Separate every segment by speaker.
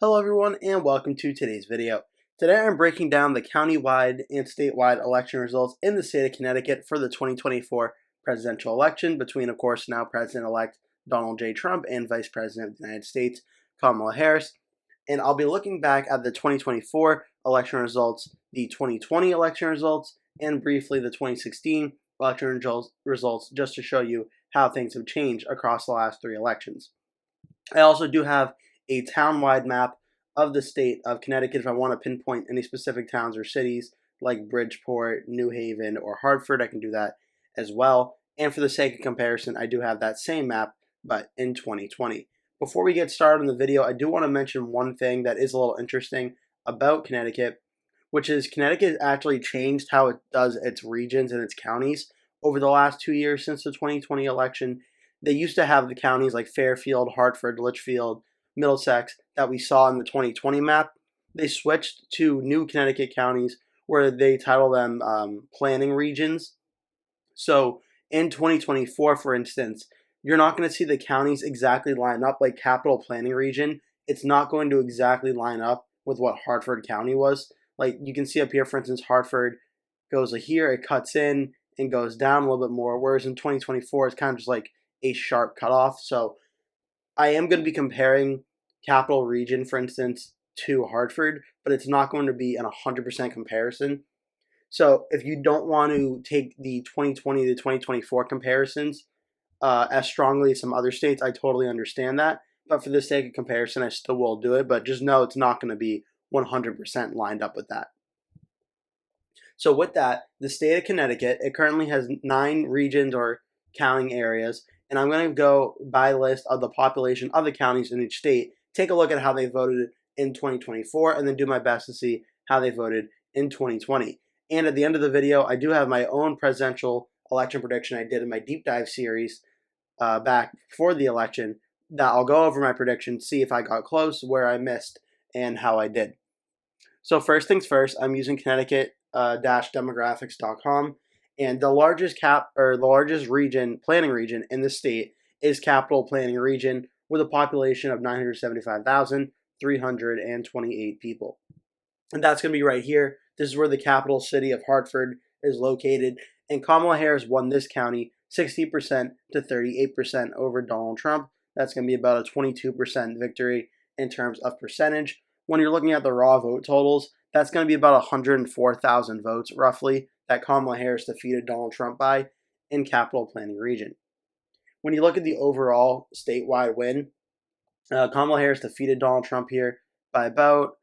Speaker 1: Hello everyone and welcome to today's video. Today I'm breaking down the countywide and statewide election results in the state of Connecticut for the 2024 presidential election between, of course, now President-elect Donald J. Trump and Vice President of the United States, Kamala Harris. And I'll be looking back at the 2024 election results, the 2020 election results, and briefly the 2016 election results just to show you how things have changed across the last three elections. I also do have a town-wide map of the state of Connecticut if I want to pinpoint any specific towns or cities like Bridgeport, New Haven, or Hartford. I can do that as well. And for the sake of comparison, I do have that same map, but in 2020. Before we get started on the video, I do want to mention one thing that is a little interesting about Connecticut, which is Connecticut actually changed how it does its regions and its counties over the last 2 years since the 2020 election. They used to have the counties like Fairfield, Hartford, Litchfield, Middlesex that we saw in the 2020 map. They switched to new Connecticut counties where they title them planning regions. So in 2024, for instance, you're not going to see the counties exactly line up like Capital Planning Region. It's not going to exactly line up with what Hartford County was. Like you can see up here, for instance, Hartford goes here, it cuts in and goes down a little bit more, whereas in 2024, it's kind of just like a sharp cutoff. So I am going to be comparing Capital Region, for instance, to Hartford, but it's not going to be an 100% comparison. So if you don't want to take the 2020 to 2024 comparisons as strongly as some other states, I totally understand that. But for the sake of comparison, I still will do it. But just know it's not going to be 100% lined up with that. So with that, the state of Connecticut, it currently has 9 regions or counting areas. And I'm going to go by list of the population of the counties in each state, take a look at how they voted in 2024, and then do my best to see how they voted in 2020. And at the end of the video, I do have my own presidential election prediction I did in my deep dive series back before the election that I'll go over my prediction, see if I got close, where I missed, and how I did. So first things first, I'm using Connecticut-demographics.com. And the largest planning region in the state is Capital Planning Region with a population of 975,328 people. And that's going to be right here. This is where the capital city of Hartford is located. And Kamala Harris won this county 60% to 38% over Donald Trump. That's going to be about a 22% victory in terms of percentage. When you're looking at the raw vote totals, that's going to be about 104,000 votes roughly that Kamala Harris defeated Donald Trump by in Capital Planning Region. When you look at the overall statewide win, Kamala Harris defeated Donald Trump here by about,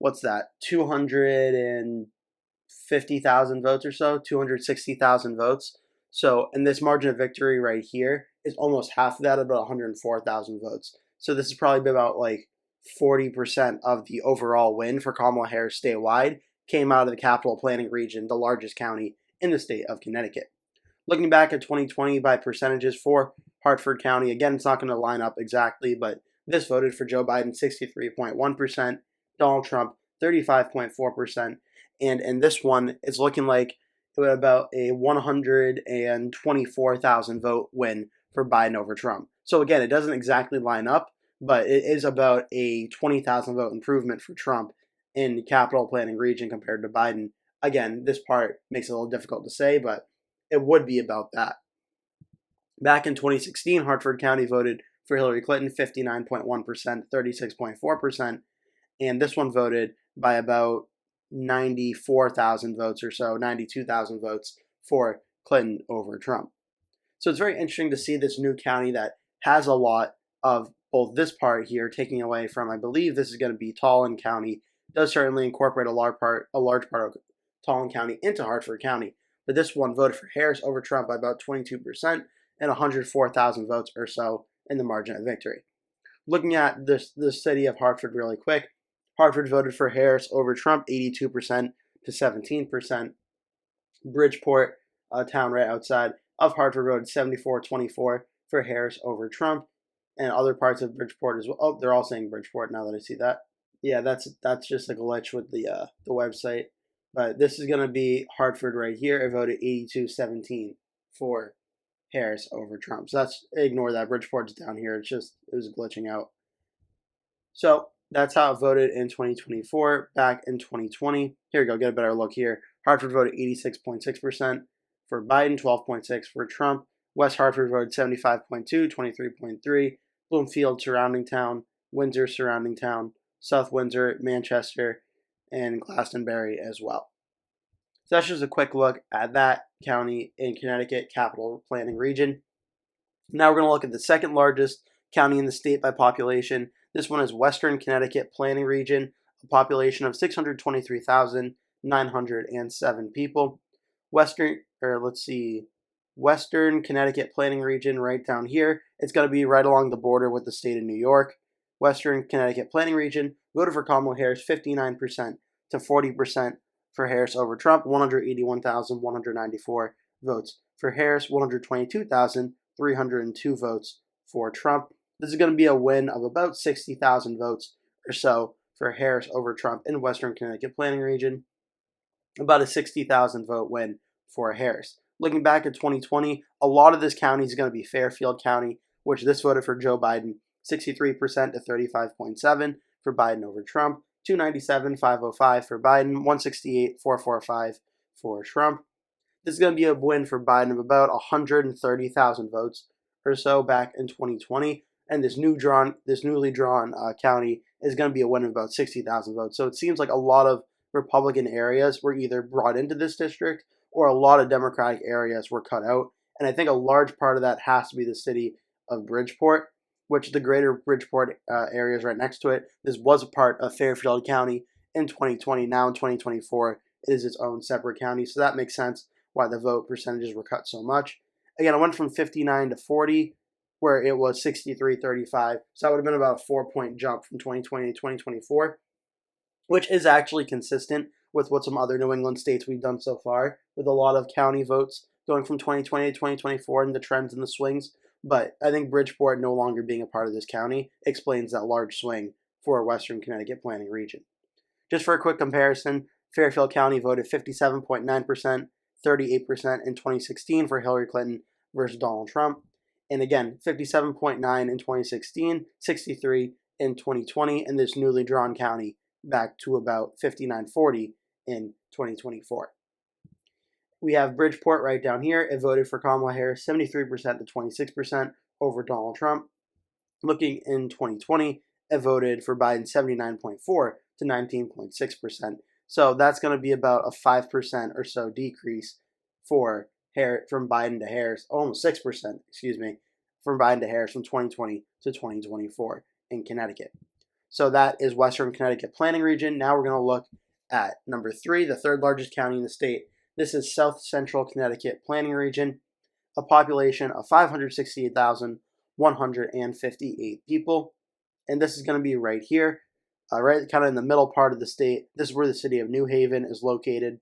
Speaker 1: 250,000 votes or so, 260,000 votes. So, and this margin of victory right here is almost half of that, about 104,000 votes. So this is probably about like 40% of the overall win for Kamala Harris statewide came out of the Capital Planning Region, the largest county in the state of Connecticut. Looking back at 2020 by percentages for Hartford County, again, it's not going to line up exactly, but this voted for Joe Biden 63.1%, Donald Trump 35.4%, and in this one, it's looking like it was about a 124,000 vote win for Biden over Trump. So again, it doesn't exactly line up, but it is about a 20,000 vote improvement for Trump in the Capital Planning Region compared to Biden. Again, this part makes it a little difficult to say, but it would be about that. Back in 2016, Hartford County voted for Hillary Clinton 59.1%, 36.4%, and this one voted by about 94,000 votes or so, 92,000 votes for Clinton over Trump. So it's very interesting to see this new county that has a lot of both this part here, taking away from, I believe this is going to be Tallinn County, does certainly incorporate a large part of Tallinn County into Hartford County. But this one voted for Harris over Trump by about 22% and 104,000 votes or so in the margin of victory. Looking at the city of Hartford really quick, Hartford voted for Harris over Trump 82% to 17%. Bridgeport, a town right outside of Hartford, voted 74-24 for Harris over Trump. And other parts of Bridgeport as well. Oh, they're all saying Bridgeport now that I see that. Yeah, that's just a glitch with the website. But this is going to be Hartford right here. It voted 82-17 for Harris over Trump. So ignore that. Bridgeport's down here. It was glitching out. So That's how it voted in 2024. Back in 2020, here we go, get a better look here. Hartford voted 86.6% for Biden, 12.6% for Trump. West Hartford voted 75.2%, 23.3%. Bloomfield, surrounding town. Windsor, surrounding town. South Windsor, Manchester, and Glastonbury as well. So that's just a quick look at that county in Connecticut, Capital Planning Region. Now we're going to look at the second largest county in the state by population. This one is Western Connecticut Planning Region, a population of 623,907 people. Western Connecticut Planning Region right down here. It's going to be right along the border with the state of New York. Western Connecticut Planning Region voted for Kamala Harris 59% to 40% for Harris over Trump, 181,194 votes for Harris, 122,302 votes for Trump. This is going to be a win of about 60,000 votes or so for Harris over Trump in Western Connecticut Planning Region. About a 60,000 vote win for Harris. Looking back at 2020, a lot of this county is going to be Fairfield County, which this voted for Joe Biden, 63% to 35.7% for Biden over Trump, 297,505 for Biden, 168,445 for Trump. This is going to be a win for Biden of about 130,000 votes or so back in 2020, and this newly drawn county is going to be a win of about 60,000 votes. So it seems like a lot of Republican areas were either brought into this district or a lot of Democratic areas were cut out, and I think a large part of that has to be the city of Bridgeport, which the greater Bridgeport area is right next to it. This was a part of Fairfield County in 2020. Now in 2024, it is its own separate county, so that makes sense why the vote percentages were cut so much. Again, it went from 59 to 40, where it was 63-35, so that would have been about a 4-point jump from 2020 to 2024, which is actually consistent with what some other New England states we've done so far, with a lot of county votes going from 2020 to 2024 and the trends and the swings. But I think Bridgeport no longer being a part of this county explains that large swing for Western Connecticut Planning Region. Just for a quick comparison, Fairfield County voted 57.9%, 38% in 2016 for Hillary Clinton versus Donald Trump. And again, 57.9 in 2016, 63 in 2020, and this newly drawn county back to about 59-40 in 2024. We have Bridgeport right down here. It voted for Kamala Harris 73% to 26% over Donald Trump. Looking in 2020, it voted for Biden 79.4% to 19.6%. So that's going to be about a 5% or so decrease for from Biden to Harris, almost 6%, from Biden to Harris from 2020 to 2024 in Connecticut. So that is Western Connecticut Planning Region. Now we're going to look at number 3, the third largest county in the state. This is South Central Connecticut Planning Region, a population of 568,158 people. And this is going to be right here, right kind of in the middle part of the state. This is where the city of New Haven is located.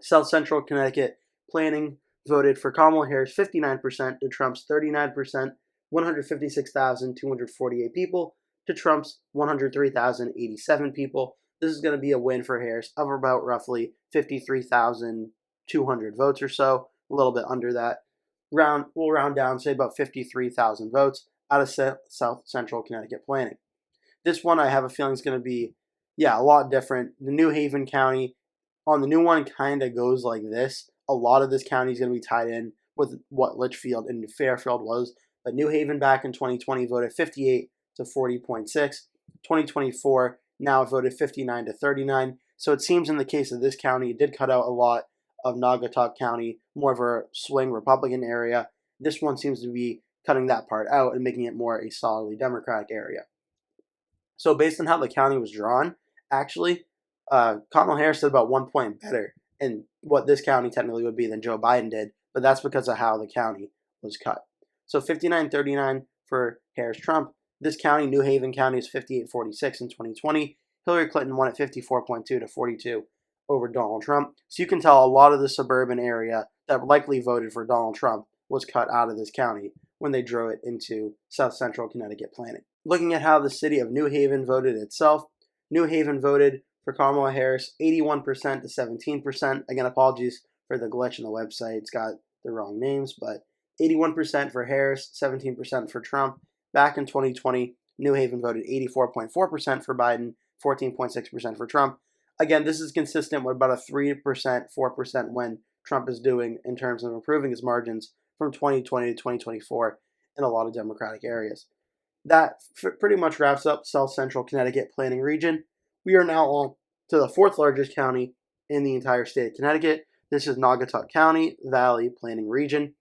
Speaker 1: South Central Connecticut Planning voted for Kamala Harris 59% to Trump's 39%, 156,248 people to Trump's 103,087 people. This is going to be a win for Harris of about roughly 53,200 votes or so, a little bit under that. We'll round down, say about 53,000 votes out of South Central Connecticut Planning. This one I have a feeling is going to be, a lot different. The New Haven County on the new one kind of goes like this. A lot of this county is going to be tied in with what Litchfield and Fairfield was. But New Haven back in 2020 voted 58 to 40.6. 2024 now voted 59 to 39. So it seems in the case of this county, it did cut out a lot of Naugatuck County, more of a swing Republican area. This one seems to be cutting that part out and making it more a solidly Democratic area. So based on how the county was drawn, actually, Kamala Harris did about 1 point better in what this county technically would be than Joe Biden did, but that's because of how the county was cut. So 59-39 for Harris-Trump. This county, New Haven County, is 58-46 in 2020. Hillary Clinton won at 54.2 to 42 over Donald Trump. So you can tell a lot of the suburban area that likely voted for Donald Trump was cut out of this county when they drew it into South Central Connecticut Planning. Looking at how the city of New Haven voted itself, New Haven voted for Kamala Harris 81% to 17%. Again, apologies for the glitch in the website. It's got the wrong names, but 81% for Harris, 17% for Trump back in 2020. New Haven voted 84.4% for Biden, 14.6% for Trump. Again, this is consistent with about a 3%, 4% when Trump is doing in terms of improving his margins from 2020 to 2024 in a lot of Democratic areas. That pretty much wraps up South Central Connecticut planning region. We are now on to the fourth largest county in the entire state of Connecticut. This is Naugatuck County Valley Planning Region,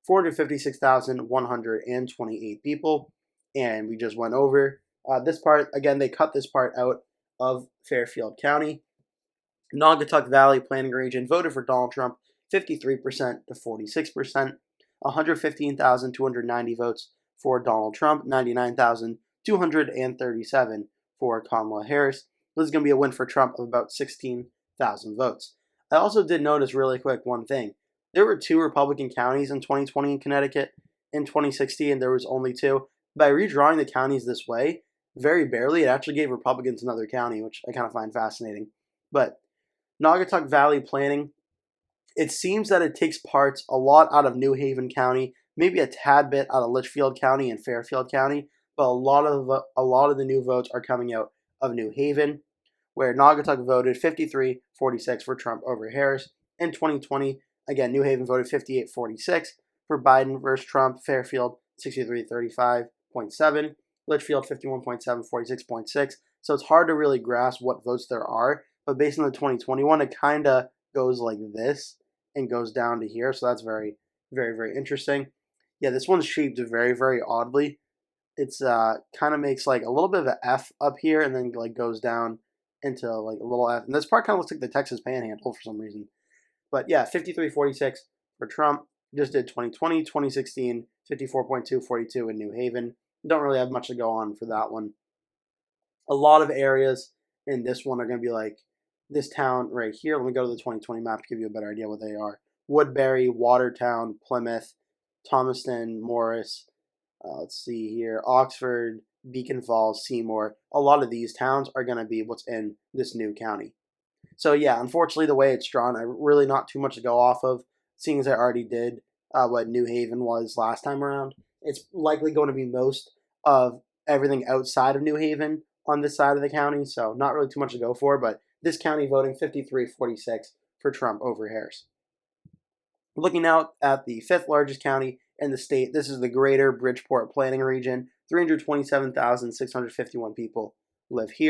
Speaker 1: 456,128 people. And we just went over this part. Again, they cut this part out of Fairfield County. Naugatuck Valley Planning Region voted for Donald Trump 53% to 46%, 115,290 votes for Donald Trump, 99,237 for Kamala Harris. This is going to be a win for Trump of about 16,000 votes. I also did notice really quick one thing. There were 2 Republican counties in 2020 in Connecticut. In 2016, there was only 2. By redrawing the counties this way, very barely, it actually gave Republicans another county, which I kind of find fascinating. But Naugatuck Valley Planning, it seems that it takes parts a lot out of New Haven County, maybe a tad bit out of Litchfield County and Fairfield County, but a lot of the new votes are coming out of New Haven, where Naugatuck voted 53-46 for Trump over Harris. In 2020, again, New Haven voted 58-46 for Biden versus Trump. Fairfield 63-35.7, Litchfield 51.7, 46.6. So it's hard to really grasp what votes there are, but based on the 2021, it kind of goes like this and goes down to here. So that's very, very, very interesting. Yeah, this one's shaped very, very oddly. It's kind of makes like a little bit of an F up here and then like goes down into like a little F. And this part kind of looks like the Texas Panhandle for some reason. But yeah, 53-46 for Trump. Just did 2020, 2016, 54.2, 42 in New Haven. Don't really have much to go on for that one. A lot of areas in this one are going to be like this town right here. Let me go to the 2020 map to give you a better idea what they are. Woodbury, Watertown, Plymouth, Thomaston, Morris, let's see here, Oxford, Beacon Falls, Seymour. A lot of these towns are going to be what's in this new county. So yeah, unfortunately the way it's drawn, I really not too much to go off of, seeing as I already did what New Haven was last time around. It's likely going to be most of everything outside of New Haven on this side of the county, so not really too much to go for, but this county voting 53-46 for Trump over Harris. Looking out at the 5th largest county in the state, this is the Greater Bridgeport Planning Region. 327,651 people live here.